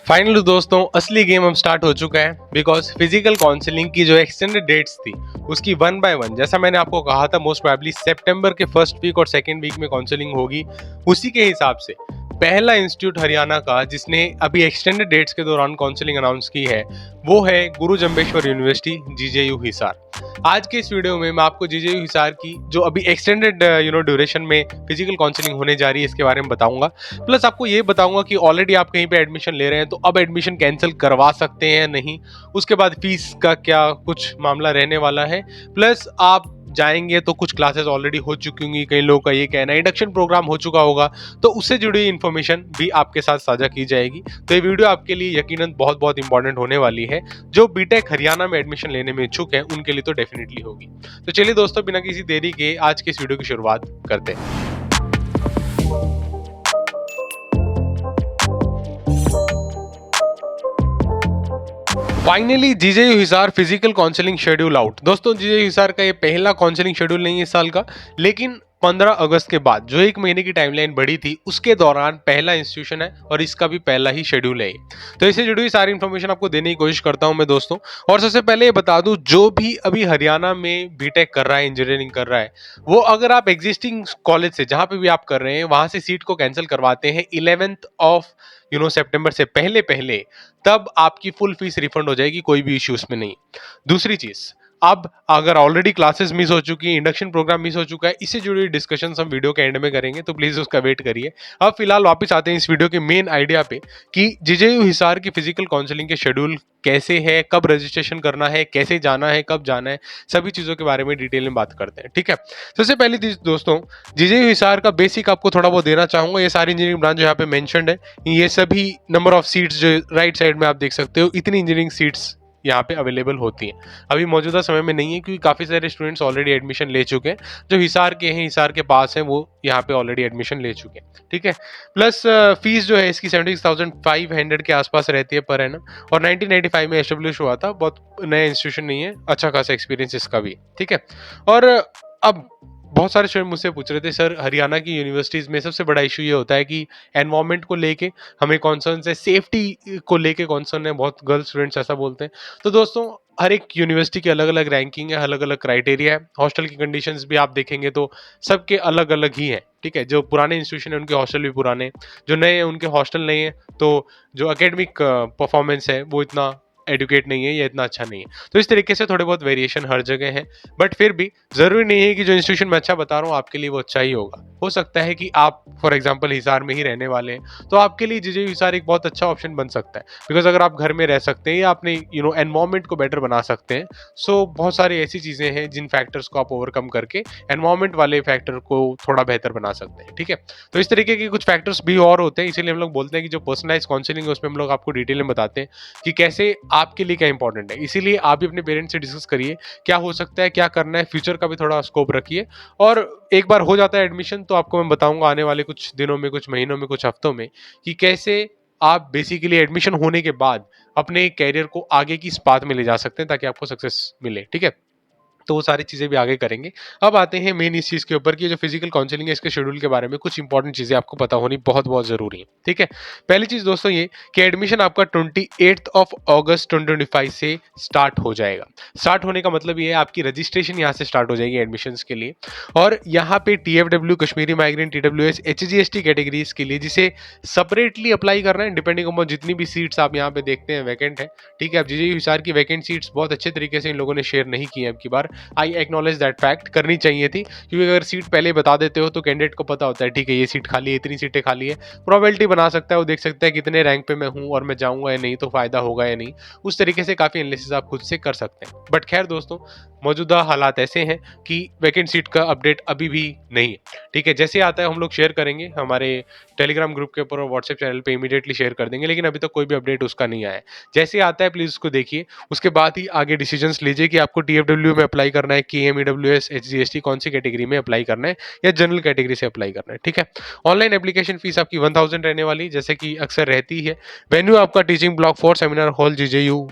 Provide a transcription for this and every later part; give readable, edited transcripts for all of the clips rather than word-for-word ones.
Finally दोस्तों असली game अब स्टार्ट हो चुका है बिकॉज फिजिकल काउंसलिंग की जो एक्सटेंडेड डेट्स थी उसकी वन बाय वन, जैसा मैंने आपको कहा था, मोस्ट प्रोबेबली सितंबर के फर्स्ट वीक और सेकंड वीक में काउंसलिंग होगी। उसी के हिसाब से पहला इंस्टीट्यूट हरियाणा का जिसने अभी एक्सटेंडेड डेट्स के दौरान काउंसलिंग अनाउंस की है वो है गुरु जम्बेश्वर यूनिवर्सिटी जीजेयू हिसार। आज के इस वीडियो में मैं आपको जीजेयू हिसार की जो अभी एक्सटेंडेड ड्यूरेशन में फिजिकल काउंसलिंग होने जा रही है इसके बारे में बताऊंगा। प्लस आपको ये बताऊंगा कि ऑलरेडी आप कहीं पे एडमिशन ले रहे हैं तो अब एडमिशन कैंसिल करवा सकते हैं या नहीं, उसके बाद फीस का क्या कुछ मामला रहने वाला है। प्लस आप जाएंगे तो कुछ क्लासेस ऑलरेडी हो चुकी होंगी, कई लोगों का ये कहना है इंडक्शन प्रोग्राम हो चुका होगा, तो उससे जुड़ी इन्फॉर्मेशन भी आपके साथ साझा की जाएगी। तो ये वीडियो आपके लिए यकीनन बहुत बहुत इंपॉर्टेंट होने वाली है। जो बीटेक हरियाणा में एडमिशन लेने में इच्छुक हैं उनके लिए तो डेफिनेटली होगी। तो चलिए दोस्तों, बिना किसी देरी के आज के इस वीडियो की शुरुआत करते हैं। Finally GJU Hisar physical counselling schedule out. दोस्तों, जीजेयू हिसार का ये पहला काउंसलिंग शेड्यूल नहीं है इस साल का, लेकिन 15 अगस्त के बाद जो एक महीने की टाइमलाइन बढ़ी थी उसके दौरान पहला इंस्टीट्यूशन है और इसका भी पहला ही शेड्यूल है। तो इससे जुड़ी हुई सारी इन्फॉर्मेशन आपको देने की कोशिश करता हूं मैं दोस्तों। और सबसे पहले ये बता दूं, जो भी अभी हरियाणा में बीटेक कर रहा है, इंजीनियरिंग कर रहा है, वो अगर आप एग्जिस्टिंग कॉलेज से जहां पे भी आप कर रहे हैं वहां से सीट को कैंसिल करवाते हैं 11th ऑफ सितंबर से पहले पहले, तब आपकी फुल फीस रिफंड हो जाएगी, कोई भी इश्यू उसमें नहीं। दूसरी चीज, अब अगर ऑलरेडी क्लासेस मिस हो चुकी है, इंडक्शन प्रोग्राम मिस हो चुका है, इससे जुड़ी हुई डिस्कशन हम वीडियो के एंड में करेंगे, तो प्लीज उसका वेट करिए। अब फिलहाल वापस आते हैं इस वीडियो के मेन आइडिया पे कि जीजेयू हिसार की फिजिकल काउंसलिंग के शेड्यूल कैसे है, कब रजिस्ट्रेशन करना है, कैसे जाना है, कब जाना है, सभी चीजों के बारे में डिटेल में बात करते हैं। ठीक है, सबसे पहली चीज दोस्तों, जीजेयू हिसार का बेसिक आपको थोड़ा बहुत देना चाहूंगा। ये सारी इंजीनियरिंग ब्रांच जो यहाँ पे मेंशन्ड है, ये सभी नंबर ऑफ सीट्स जो राइट साइड में आप देख सकते हो, इतनी इंजीनियरिंग सीट्स यहाँ पे अवेलेबल होती हैं। अभी मौजूदा समय में नहीं है क्योंकि काफ़ी सारे स्टूडेंट्स ऑलरेडी एडमिशन ले चुके हैं, जो हिसार के हैं, हिसार के पास हैं, वो यहाँ पे ऑलरेडी एडमिशन ले चुके हैं। ठीक है, प्लस फीस जो है इसकी 76,500 के आसपास रहती है पर एनम, और 1995 में एस्टेब्लिश हुआ था, बहुत नया इंस्टीट्यूशन नहीं है, अच्छा खासा एक्सपीरियंस इसका भी। ठीक है, और अब बहुत सारे स्टूडेंट मुझसे पूछ रहे थे, सर हरियाणा की यूनिवर्सिटीज़ में सबसे बड़ा इशू ये होता है कि एनवायरनमेंट को लेके हमें कॉन्सर्न है, सेफ्टी को लेके कॉन्सर्न है, बहुत गर्ल स्टूडेंट्स ऐसा बोलते हैं। तो दोस्तों, हर एक यूनिवर्सिटी की अलग अलग रैंकिंग है, अलग अलग क्राइटेरिया है, हॉस्टल की कंडीशंस भी आप देखेंगे तो सबके अलग अलग ही हैं। ठीक है, जो पुराने इंस्टीट्यूशन है उनके हॉस्टल भी पुराने, जो नए हैं उनके हॉस्टल नहीं है, तो जो एकेडमिक परफॉर्मेंस है वो इतना एडुकेट नहीं है या इतना अच्छा नहीं है। तो इस तरीके से थोड़े बहुत वेरिएशन हर जगह है, बट फिर भी जरूरी नहीं है कि जो इंस्टीट्यूशन मैं अच्छा बता रहा हूँ आपके लिए वो अच्छा ही होगा। हो सकता है कि आप फॉर एग्जांपल हिसार में ही रहने वाले हैं तो आपके लिए जीजेयू हिसार एक बहुत अच्छा ऑप्शन बन सकता है, बिकॉज अगर आप घर में रह सकते हैं या अपने एनवायरनमेंट को बेटर बना सकते हैं, सो बहुत सारी ऐसी चीजें हैं जिन फैक्टर्स को आप ओवरकम करके एनवायरनमेंट वाले फैक्टर को थोड़ा बेहतर बना सकते हैं। ठीक है, तो इस तरीके के कुछ फैक्टर्स भी और होते हैं, इसीलिए हम लोग बोलते हैं कि जो पर्सनलाइज काउंसलिंग है उसमें हम लोग आपको डिटेल में बताते हैं कि कैसे आपके लिए क्या इंपॉर्टेंट है। इसीलिए आप भी अपने पेरेंट्स से डिस्कस करिए क्या हो सकता है, क्या करना है, फ्यूचर का भी थोड़ा स्कोप रखिए। और एक बार हो जाता है एडमिशन तो आपको मैं बताऊंगा आने वाले कुछ दिनों में, कुछ महीनों में, कुछ हफ्तों में कि कैसे आप बेसिकली एडमिशन होने के बाद अपने कैरियर को आगे की इस पाथ में ले जा सकते हैं ताकि आपको सक्सेस मिले। ठीक है, तो वो सारी चीज़ें भी आगे करेंगे। अब आते हैं मेन इस चीज़ के ऊपर कि जो फिजिकल काउंसलिंग है इसके शेड्यूल के बारे में कुछ इंपॉर्टेंट चीज़ें आपको पता होनी बहुत बहुत ज़रूरी है। ठीक है, पहली चीज़ दोस्तों ये कि एडमिशन आपका 28 ऑफ अगस्त 2025 से स्टार्ट हो जाएगा। स्टार्ट होने का मतलब ये है आपकी रजिस्ट्रेशन यहाँ से स्टार्ट हो जाएगी एडमिशन्स के लिए, और यहाँ पे TFW, Kashmiri migrant, TWS, HGST categories के लिए जिसे सेपरेटली अप्लाई करना है डिपेंडिंग अपॉन जितनी भी सीट्स आप यहाँ पे देखते हैं वैकेंट है। ठीक है, अब जीजेयू हिसार की वैकेंट सीट्स बहुत अच्छे तरीके से इन लोगों ने शेयर नहीं की है अब की बार। आई एक्नॉलेज दैट फैक्ट, करनी चाहिए थी, क्योंकि अगर सीट पहले बता देते हो तो कैंडिडेट को पता होता है ठीक है ये सीट खाली है, इतनी सीटें खाली है, प्रोबेबिलिटी बना सकता है, वो देख सकता है कितने रैंक पे मैं हूँ और मैं जाऊंगा या नहीं, तो फायदा होगा या नहीं, उस तरीके से काफी एनालिसिस आप खुद से कर सकते हैं। बट खैर दोस्तों, मौजूदा हालात ऐसे हैं कि वैकेंट सीट का अपडेट अभी भी नहीं है। ठीक है, जैसे आता है हम लोग शेयर करेंगे हमारे टेलीग्राम ग्रुप के ऊपर और व्हाट्सएप चैनल पे इमीडिएटली शेयर कर देंगे, लेकिन अभी तक कोई भी अपडेट उसका नहीं आया है। जैसे आता है प्लीज उसको देखिए, उसके बाद ही आगे डिसीजंस लीजिए कि आपको TFW में अप्लाई करना है, KM, EWS, HGST कौन सी कैटेगरी में अप्लाई करना है या जनरल कैटेगरी से अप्लाई करना है। ठीक है, ऑनलाइन एप्लीकेशन फीस आपकी 1000 रहने वाली जैसे कि अक्सर रहती है। वेन्यू आपका teaching block 4 seminar hall, GJU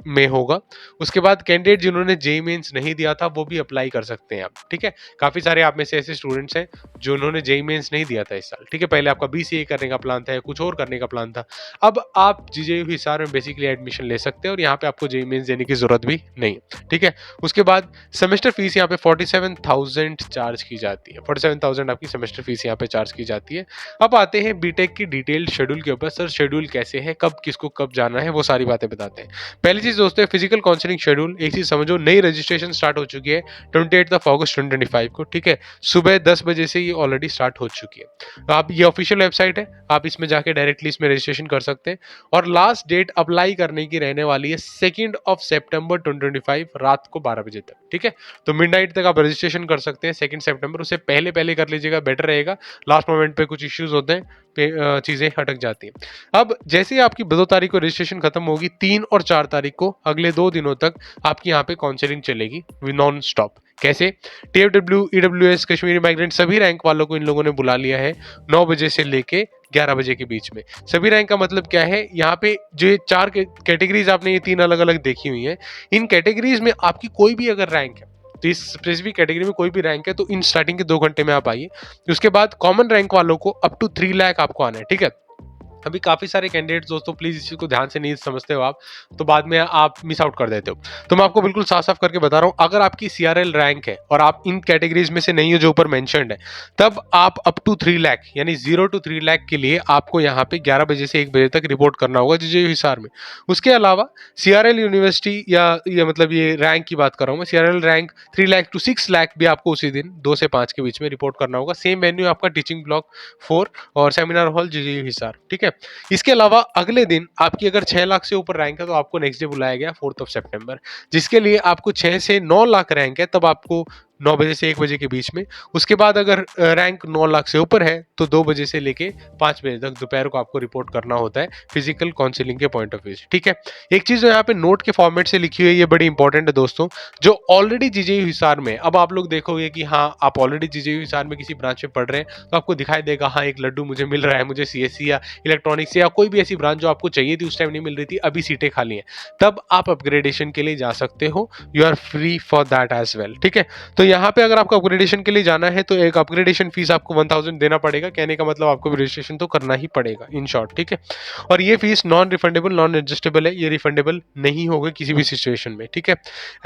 में होगा। उसके बाद कैंडिडेट जिन्होंने जेईई मेंस नहीं दिया था वो भी अप्लाई कर सकते हैं आप, ठीक है। काफी सारे आप में से ऐसे स्टूडेंट्स हैं जो उन्होंने जेईई मेंस नहीं दिया था इस साल, ठीक है। पहले आपका बीसीए करने का प्लान था या कुछ और करने का प्लान था, अब आप जीजेयू हिसार में बेसिकली एडमिशन ले सकते हैं और यहाँ पे आपको जेईई मेंस देने की जरूरत भी नहीं, ठीक है। उसके बाद सेमेस्टर फीस यहाँ पे 47,000 चार्ज की जाती है, 47,000 आपकी सेमेस्टर फीस यहाँ पे चार्ज की जाती है। अब आते हैं बीटेक की डिटेल्ड शेड्यूल के ऊपर। सर शेड्यूल कैसे है, कब किसको कब जाना है, वो सारी बातें बताते हैं। पहली चीज दोस्तों, फिजिकल काउंसलिंग शेड्यूल। एक चीज समझो, नई रजिस्ट्रेशन स्टार्ट हो चुकी है 28 अगस्त 2025 को, ठीक है। सुबह 10 बजे से ये ऑलरेडी स्टार्ट हो चुकी है। तो आप, ये ऑफिशियल वेबसाइट है, आप इसमें जाके डायरेक्टली इसमें रजिस्ट्रेशन कर सकते हैं। और लास्ट डेट अप्लाई करने की रहने वाली है 2 सितंबर 2025 रात को 12 बजे तक, ठीक है। तो मिडनाइट तक आप रजिस्ट्रेशन कर सकते हैं 2 सितंबर, उससे पहले पहले कर लीजिएगा, बेटर रहेगा। लास्ट मोमेंट पे कुछ इश्यूज होते हैं, चीजें अटक जाती हैं। अब जैसे ही आपकी 2 तारीख को रजिस्ट्रेशन खत्म होगी, 3 और 4 तारीख को अगले 2 दिनों तक आपकी यहाँ पे काउंसलिंग चलेगी नॉन स्टॉप। कैसे? टीएफडब्ल्यू, ईडब्ल्यूएस, कश्मीरी माइग्रेंट सभी रैंक वालों को इन लोगों ने बुला लिया है 9 बजे से लेके 11 बजे के बीच में। सभी रैंक का मतलब क्या है, यहाँ पे जो ये 4 कैटेगरीज आपने ये 3 अलग अलग देखी हुई हैं, इन कैटेगरीज में आपकी कोई भी अगर रैंक है, तो इस स्पेसिफिक कैटेगरी में कोई भी रैंक है, तो इन स्टार्टिंग के 2 घंटे में आप आइए। उसके बाद कॉमन रैंक वालों को अप टू 3 लाख आपको आना है, ठीक है। अभी काफी सारे कैंडिडेट्स दोस्तों प्लीज इस चीज को ध्यान से नहीं समझते हो आप, तो बाद में आप मिस आउट कर देते हो। तो मैं आपको बिल्कुल साफ साफ करके बता रहा हूं, अगर आपकी सीआरएल रैंक है और आप इन कैटेगरीज में से नहीं हो जो ऊपर मेंशन्ड है, तब आप अप टू 3 लाख यानी 0 to 3 लाख के लिए आपको यहाँ पे 11 बजे से 1 बजे तक रिपोर्ट करना होगा जीजेयू हिसार में। उसके अलावा सीआरएल यूनिवर्सिटी या मतलब ये रैंक की बात कर रहा हूँ मैं, CRL rank 3 lakh to 6 lakh भी आपको उसी दिन 2 से 5 के बीच में रिपोर्ट करना होगा। सेम वेन्यू आपका टीचिंग ब्लॉक 4 और सेमिनार हॉल जीजेयू हिसार, ठीक है। इसके अलावा अगले दिन आपकी अगर 6 लाख से ऊपर रैंक है तो आपको नेक्स्ट डे बुलाया गया 4 सितंबर, जिसके लिए आपको 6 से 9 लाख रैंक है तब आपको 9 बजे से 1 बजे के बीच में। उसके बाद अगर रैंक 9 लाख से ऊपर है तो 2 बजे से लेके 5 बजे तक दोपहर को आपको रिपोर्ट करना होता है फिजिकल काउंसलिंग के पॉइंट ऑफ व्यू से, ठीक है। एक चीज जो यहाँ पे नोट के फॉर्मेट से लिखी हुई है, ये बड़ी इंपॉर्टेंट है दोस्तों, जो ऑलरेडी जीजेयू हिसार में, अब आप लोग देखोगे कि हाँ आप ऑलरेडी जीजेयू हिसार में किसी ब्रांच में पढ़ रहे हैं तो आपको दिखाई देगा हाँ एक लड्डू मुझे मिल रहा है, मुझे सीएससी या इलेक्ट्रॉनिक्स या कोई भी ऐसी ब्रांच जो आपको चाहिए थी उस टाइम नहीं मिल रही थी, अभी सीटें खाली हैं, तब आप अपग्रेडेशन के लिए जा सकते हो। You are free for that as well, ठीक है। तो यहाँ पे अगर आपको अपग्रेडेशन के लिए जाना है तो एक अपग्रेडेशन फीस आपको 1000 देना पड़ेगा, कहने का मतलब आपको रजिस्ट्रेशन तो करना ही पड़ेगा इन शॉर्ट, ठीक है। और ये fees non refundable, non adjustable है, ये रिफंडेबल नहीं होगा किसी भी सिचुएशन में, ठीक है।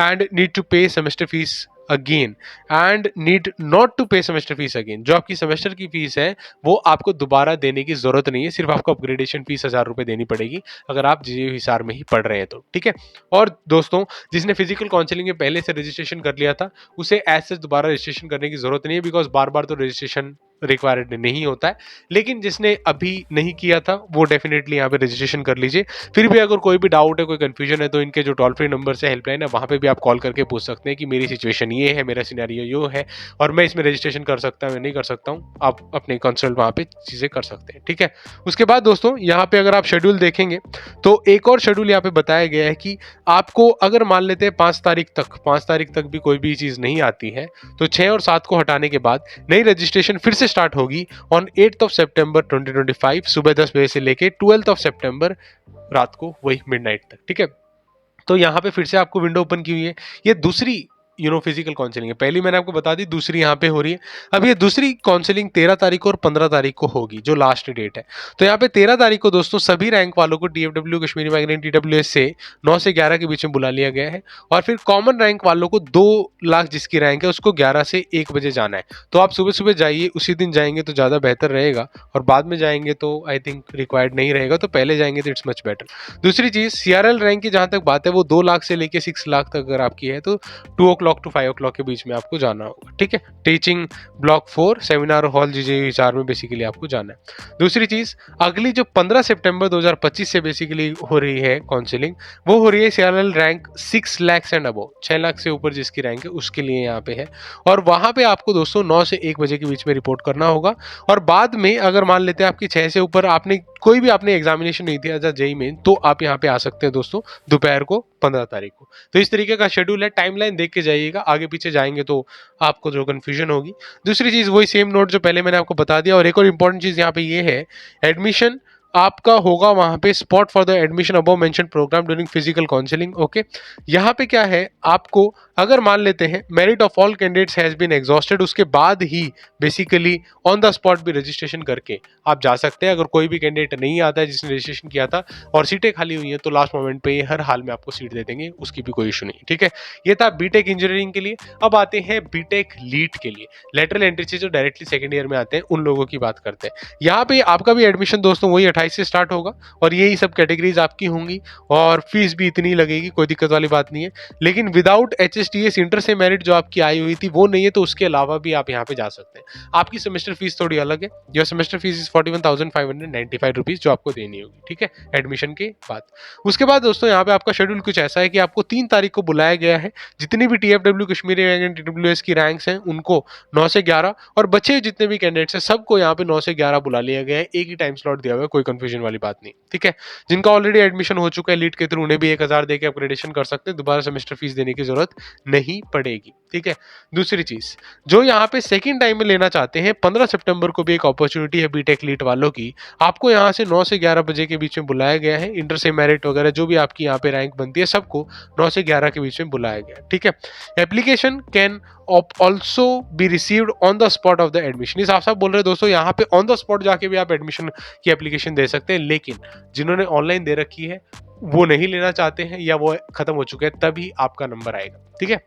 And need to pay semester fees again and need not to pay semester fees again. जो आपकी सेमेस्टर की फीस है वो आपको दोबारा देने की जरूरत नहीं है, सिर्फ आपको अपग्रेडेशन फीस 1000 रुपए देनी पड़ेगी अगर आप जीजेयू हिसार में ही पढ़ रहे हैं तो, ठीक है। और दोस्तों जिसने फिजिकल काउंसलिंग में पहले से रजिस्ट्रेशन कर लिया था उसे ऐसे दोबारा रजिस्ट्रेशन करने की जरूरत नहीं है, बिकॉज बार बार तो रजिस्ट्रेशन रिक्वायर्ड नहीं होता है। लेकिन जिसने अभी नहीं किया था वो डेफिनेटली यहाँ पे रजिस्ट्रेशन कर लीजिए। फिर भी अगर कोई भी डाउट है, कोई कंफ्यूजन है, तो इनके जो टोल फ्री नंबर से हेल्पलाइन है वहाँ पे भी आप कॉल करके पूछ सकते हैं कि मेरी सिचुएशन ये है, मेरा सिनेरियो यो है और मैं इसमें रजिस्ट्रेशन कर सकता हूँ या नहीं कर सकता हूँ, आप अपने कंसल्ट वहाँ पे चीज़ें कर सकते हैं, ठीक है। उसके बाद दोस्तों यहाँ पे अगर आप शेड्यूल देखेंगे तो एक और शेड्यूल यहाँ पे बताया गया है कि आपको अगर मान लेते हैं 5 तारीख तक भी कोई भी चीज़ नहीं आती है तो 6 और 7 को हटाने के बाद नई रजिस्ट्रेशन फिर से स्टार्ट होगी ऑन 8 सितंबर 2025 सुबह 10 बजे से लेके 12 सितंबर रात को वही मिडनाइट तक, ठीक है। तो यहाँ पे फिर से आपको विंडो ओपन की हुई है, ये दूसरी फिजिकल काउंसलिंग है, पहली मैंने आपको बता दी, दूसरी यहाँ पे हो रही है। अब ये दूसरी काउंसलिंग 13 तारीख को और 15 तारीख को होगी जो लास्ट डेट है। तो यहाँ पे 13 तारीख को दोस्तों सभी रैंक वालों को टीएफडब्ल्यू, कश्मीरी माइग्रेंट, टीडब्ल्यूएस से 9 से 11 के बीच में बुला लिया गया है। और फिर कॉमन रैंक वालों को 2 लाख जिसकी रैंक है उसको 11 से 1 बजे जाना है। तो आप सुबह सुबह जाइए, उसी दिन जाएंगे तो ज़्यादा बेहतर रहेगा, और बाद में जाएंगे तो आई थिंक रिक्वायर्ड नहीं रहेगा, तो पहले जाएंगे तो इट्स मच बेटर। दूसरी चीज़ सीआरएल रैंक की जहाँ तक बात है वो 2 लाख से लेके 6 लाख तक अगर आपकी है तो 2 o'clock to 5 o'clock के बीच में आपको जाना होगा, ठीक है। Teaching block 4 seminar hall GJU Hisar में बेसिकली आपको जाना है। दूसरी चीज अगली जो 15 सितंबर 2025 से बेसिकली हो रही है काउंसलिंग, वो हो रही है CRL rank 6 lakh and above, 6 lakh से ऊपर जिसकी रैंक है उसके लिए यहाँ पे है। और वहां पे आपको दोस्तों 9 से 1 बजे के बीच में रिपोर्ट करना होगा। और बाद में अगर मान लेते हैं आपकी 6 से ऊपर कोई भी आपने एग्जामिनेशन नहीं दिया था जेईई में, तो आप यहाँ पे आ सकते हैं दोस्तों दोपहर को 15 तारीख को। तो इस तरीके का शेड्यूल है, टाइमलाइन देख के जाइएगा, आगे पीछे जाएंगे तो आपको जो कंफ्यूजन होगी। दूसरी चीज वही सेम नोट जो पहले मैंने आपको बता दिया। और एक और इंपॉर्टेंट चीज यहाँ पे ये है, एडमिशन आपका होगा वहां पे spot for the admission above mentioned program during physical counselling. Okay, यहाँ पे क्या है, आपको अगर मान लेते हैं merit of all candidates has been exhausted, उसके बाद ही बेसिकली ऑन द स्पॉट भी रजिस्ट्रेशन करके आप जा सकते हैं। अगर कोई भी कैंडिडेट नहीं आता है जिसने रजिस्ट्रेशन किया था और सीटें खाली हुई हैं, तो लास्ट मोमेंट पे ये हर हाल में आपको सीट दे देंगे, उसकी भी कोई इशू नहीं। ठीक है, ये था बीटेक इंजीनियरिंग के लिए। अब आते हैं बीटेक लीड के लिए, लेटरल एंट्री से जो डायरेक्टली सेकंड ईयर में आते हैं उन लोगों की बात करते हैं। यहाँ पे आपका भी एडमिशन दोस्तों वही 28 से स्टार्ट होगा और यही सब कैटेगरीज आपकी होंगी और फीस भी इतनी लगेगी, कोई दिक्कत वाली बात नहीं है। लेकिन विदाउट HSTS इंटर से मेरिट जो आपकी आई हुई थी वो नहीं है, तो उसके अलावा भी आप यहाँ पे जा सकते हैं। आपकी सेमेस्टर फीस थोड़ी अलग है, your semester fees is 41,595 rupees जो आपको देनी होगी। ठीक है, एडमिशन के बाद। उसके बाद दोस्तों यहाँ पे आपका शेड्यूल कुछ ऐसा है कि आपको 3 तारीख को बुलाया गया है, जितनी भी TFW Kashmiri rank and TWS की रैंक्स हैं उनको 9 से 11, और बचे जितने भी कैंडिडेट्स हैं सबको यहाँ पे 9 से 11 बुला लिया गया है। एक ही टाइम स्लॉट दिया हुआ है, कोई कंफ्यूजन वाली बात नहीं। ठीक है, जिनका ऑलरेडी एडमिशन हो चुका है लीड के थ्रू, उन्हें भी 1000 देके अपग्रेडेशन कर सकते हैं, दोबारा सेमेस्टर फीस देने की जरूरत नहीं पड़ेगी। ठीक है, दूसरी चीज, जो यहाँ पे सेकंड टाइम में लेना चाहते हैं, 15 सितंबर को भी एक अपॉर्चुनिटी है बीटेक लीड वालों की। आपको यहाँ से 9 से 11 बजे के बीच में बुलाया गया है। इंटर से मेरिट वगैरह जो भी आपकी यहाँ पे रैंक बनती है सबको 9 से 11 के बीच में बुलाया गया है। ठीक है, application can also be received on the spot of the admission. इस आप सब बोल रहे हैं दोस्तों, यहाँ पे ऑन द स्पॉट जाके भी आप एडमिशन की एप्लीकेशन दे सकते हैं, लेकिन जिन्होंने ऑनलाइन दे रखी है वो नहीं लेना चाहते हैं या वो खत्म हो चुके हैं, तभी आपका नंबर आएगा। ठीक है,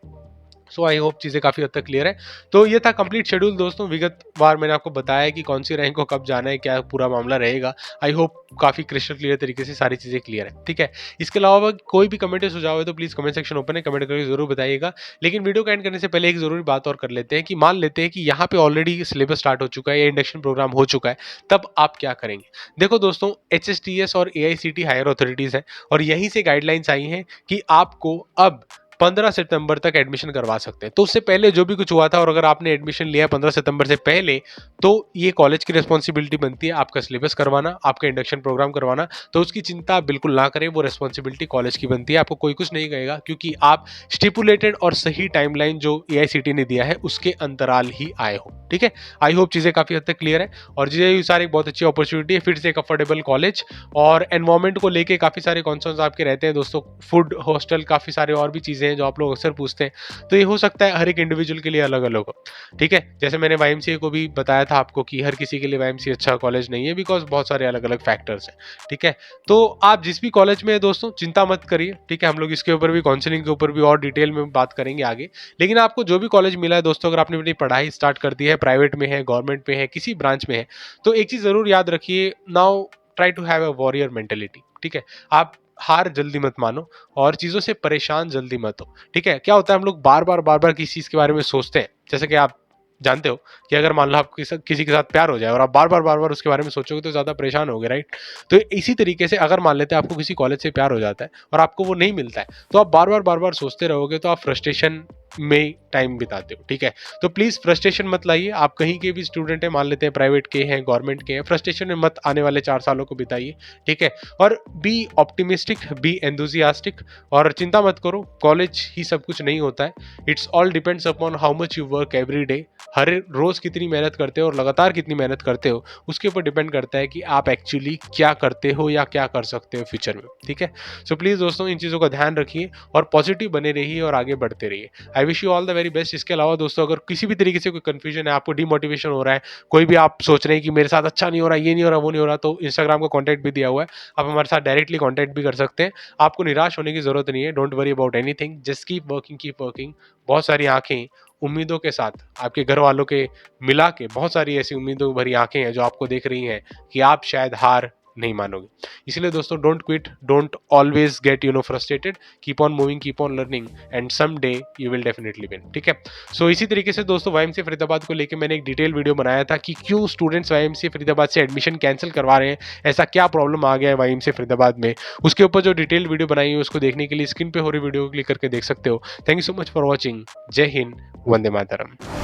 सो आई होप चीज़ें काफ़ी हद तक क्लियर है। तो ये था कंप्लीट शेड्यूल दोस्तों, विगतवार मैंने आपको बताया कि कौन सी रैंक को कब जाना है, क्या पूरा मामला रहेगा। आई होप काफ़ी क्रिस्टल क्लियर तरीके से सारी चीज़ें क्लियर है। ठीक है, इसके अलावा कोई भी कमेंट सुझाव है तो प्लीज़ कमेंट सेक्शन ओपन है, कमेंट करके जरूर बताइएगा। लेकिन वीडियो का एंड करने से पहले एक जरूरी बात और कर लेते हैं कि मान लेते हैं कि यहाँ पे ऑलरेडी सिलेबस स्टार्ट हो चुका है या इंडक्शन प्रोग्राम हो चुका है, तब आप क्या करेंगे। देखो दोस्तों, HSTS और AICT हायर अथॉरिटीज़ हैं और यहीं से गाइडलाइंस आई हैं कि आपको अब 15 सितंबर तक एडमिशन करवा सकते हैं। तो उससे पहले जो भी कुछ हुआ था, और अगर आपने एडमिशन लिया 15 सितंबर से पहले, तो ये कॉलेज की रिस्पॉन्सिबिलिटी बनती है आपका सिलेबस करवाना, आपका इंडक्शन प्रोग्राम करवाना। तो उसकी चिंता आप बिल्कुल ना करें, वो रिस्पॉन्सिबिलिटी कॉलेज की बनती है, आपको कोई कुछ नहीं कहेगा, क्योंकि आप स्टिपुलेटेड और सही टाइमलाइन जो AICT ने दिया है उसके अंतराल ही आए हो। ठीक है, आई होप चीज़ें काफ़ी हद तक क्लियर है। और JUSR एक बहुत अच्छी अपॉर्चुनिटी है, फिर से एक अफोर्डेबल कॉलेज, और एनवायरमेंट को लेके काफ़ी सारे कॉन्सर्न्स आपके रहते हैं दोस्तों, फूड, हॉस्टल, काफ़ी सारे और भी चीज़ें जो आप लोग अक्सर पूछते हैं, तो ये हो सकता है हर एक इंडिविजुअल के लिए अलग अलग हो। ठीक है, जैसे मैंने YMCA को भी बताया था आपको कि हर किसी के लिए YMCA अच्छा कॉलेज नहीं है, बिकॉज बहुत सारे अलग अलग फैक्टर्स हैं। ठीक है, तो आप जिस भी कॉलेज में है दोस्तों, चिंता मत करिए। ठीक है, हम लोग इसके ऊपर भी, काउंसलिंग के ऊपर भी और डिटेल में बात करेंगे आगे। लेकिन आपको जो भी कॉलेज मिला है दोस्तों, अगर आपने अपनी पढ़ाई स्टार्ट कर दी है, प्राइवेट में है, गवर्नमेंट में है, किसी ब्रांच में है, तो एक चीज़ ज़रूर याद रखिए, now try to have a warrior mentality. ठीक है, आप हार जल्दी मत मानो और चीज़ों से परेशान जल्दी मत हो। ठीक है, क्या होता है, हम लोग बार बार किसी चीज़ के बारे में सोचते हैं, जैसे कि आप जानते हो कि अगर मान लो आप किसी के साथ प्यार हो जाए और आप बार बार उसके बारे में सोचोगे तो ज़्यादा परेशान होगे, राइट। तो इसी तरीके से अगर मान लेते हैं आपको किसी कॉलेज से प्यार हो जाता है और आपको वो नहीं मिलता है, तो आप बार बार सोचते रहोगे, तो आप फ्रस्ट्रेशन में टाइम बिताते हो। ठीक है, तो प्लीज़ फ्रस्ट्रेशन मत लाइए। आप कहीं के भी स्टूडेंट हैं, मान लेते हैं प्राइवेट के हैं, गवर्नमेंट के हैं, फ्रस्ट्रेशन में मत आने वाले 4 सालों को बिताइए। ठीक है, और बी ऑप्टिमिस्टिक, बी एंथुसियास्टिक, और चिंता मत करो, कॉलेज ही सब कुछ नहीं होता है। It's all depends upon how much you work every day. हर रोज़ कितनी मेहनत करते हो और लगातार कितनी मेहनत करते हो, उसके ऊपर डिपेंड करता है कि आप एक्चुअली क्या करते हो या क्या कर सकते हो फ्यूचर में। ठीक है, सो प्लीज़ दोस्तों, इन चीज़ों का ध्यान रखिए और पॉजिटिव बने रहिए और आगे बढ़ते रहिए। I wish you all the very best. इसके अलावा दोस्तों, अगर किसी भी तरीके से कोई कंफ्यूजन है, आपको डिमोटिवेशन हो रहा है, कोई भी आप सोच रहे हैं कि मेरे साथ अच्छा नहीं हो रहा, ये नहीं हो रहा, वो नहीं हो रहा, तो इंस्टाग्राम का कॉन्टैक्ट भी दिया हुआ है, आप हमारे साथ डायरेक्टली कॉन्टैक्ट भी कर सकते हैं। आपको निराश होने की जरूरत नहीं है, don't worry about anything, just keep working. बहुत सारी आंखें उम्मीदों के साथ, आपके घर वालों के मिला के बहुत सारी ऐसी उम्मीदों भरी आंखें हैं जो आपको देख रही हैं कि आप शायद हार नहीं मानोगे। इसलिए दोस्तों, don't quit, don't always get frustrated, keep on moving, keep on learning, and some day you will definitely win. ठीक है, सो इसी तरीके से दोस्तों, YMCA फरीदाबाद को लेकर मैंने एक डिटेल वीडियो बनाया था कि क्यों स्टूडेंट्स YMCA फरीदाबाद से एडमिशन कैंसिल करवा रहे हैं, ऐसा क्या प्रॉब्लम आ गया है YMCA फरीदाबाद में। उसके ऊपर जो डिटेल वीडियो बनाई है उसको देखने के लिए स्क्रीन पे हो रही वीडियो को क्लिक करके देख सकते हो। Thank you so much for watching. जय हिंद, वंदे मातरम।